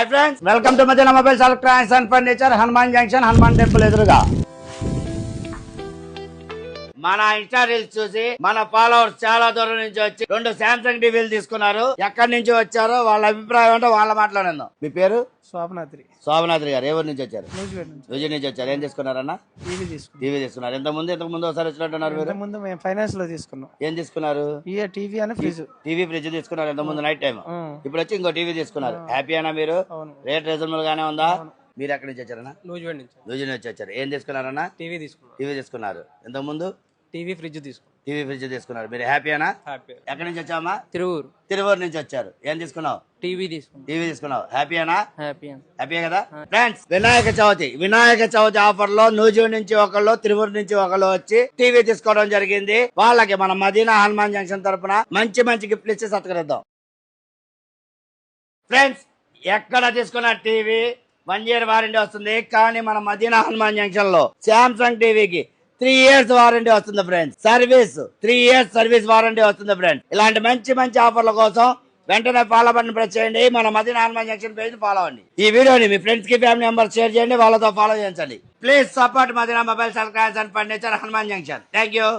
Hi friends, welcome to Madina mobiles electronics and furniture, Hanuman junction, Hanuman temple ఎదురుగా. మన Insta reels చూసి మన ఫాలోవర్స్ చాలా దూరం నుంచి వచ్చి 2 శాంసంగ్ టీవీలు తీసుకున్నారు. ఎక్కడి నుంచి వచ్చారో వాళ్ళ అభిప్రాయం అంటే వాళ్ళ మాట్లాడిందాం. మీ పేరు? శోభనాద్రి గారు. ఏ ఊరు నుంచి వచ్చారు? విజయ్ నుంచి వచ్చారు. ఏం తీసుకున్నారన్న? టీవీ తీసుకున్నారు. ఇంతకు ముందు ఒకసారి వచ్చినట్టున్నారు మీరు. మేము ఫైనాన్స్ లో తీసుకున్నాం. ఏం తీసుకున్నారు? టీవీ అని ఫ్రిడ్జ్. టీవీ ఫ్రిడ్జ్ తీసుకున్నారు. ఇంతకు ముందు నైట్ టైం. ఇప్పుడు వచ్చి ఇంకో టీవీ తీసుకున్నారు. హ్యాపీనా మీరు? రేట్ రీజనబుల్ గానే ఉందా? మీరు ఎక్కడి నుంచి వచ్చారన్నా? లూజి నుంచి వచ్చారు. ఏం తీసుకున్నారన్నా? టీవీ తీసుకున్నారు. ఇంతకు ముందు టీవీ ఫ్రిడ్జ్ తీసుకున్నారు. మీరు హ్యాపీనా? ఎక్కడి నుంచి వచ్చామా? తిరువూరు నుంచి వచ్చారు. ఏం తీసుకున్నావు? టీవీ తీసుకున్నావు. హ్యాపీనా? హ్యాపీ కదా ఫ్రెండ్స్. వినాయక చవితి ఆఫర్ లో నూజివీడు నుంచి ఒకళ్ళు, తిరువూరు నుంచి ఒకళ్ళు వచ్చి టీవీ తీసుకోవడం జరిగింది. వాళ్ళకి మన మదీనా హనుమాన్ జంక్షన్ తరపున మంచి గిఫ్ట్లు ఇచ్చి సత్కరిద్దాం. ఫ్రెండ్స్, ఎక్కడ తీసుకున్న టీవీ 1 year వారంటీ వస్తుంది. కానీ మన మదీనా హనుమాన్ జంక్షన్ లో శాంసంగ్ టీవీకి 3 years వారంటీ వస్తుంది ఫ్రెండ్స్. 3 years సర్వీస్ వారంటీ వస్తుంది ఫ్రెండ్స్. ఇలాంటి మంచి ఆఫర్ల కోసం వెంటనే ఫాలో బటన్ ప్రెస్ చేయండి. మన Madina Hanuman junction page follow అవ్వండి. ఈ వీడియోని మీ ఫ్రెండ్స్ కి, ఫ్యామిలీ మెంబర్స్ షేర్ చేయండి. వాళ్ళతో ఫాలో చేయించండి. Please support Madina mobiles electronics and furniture, Hanuman junction. Thank you.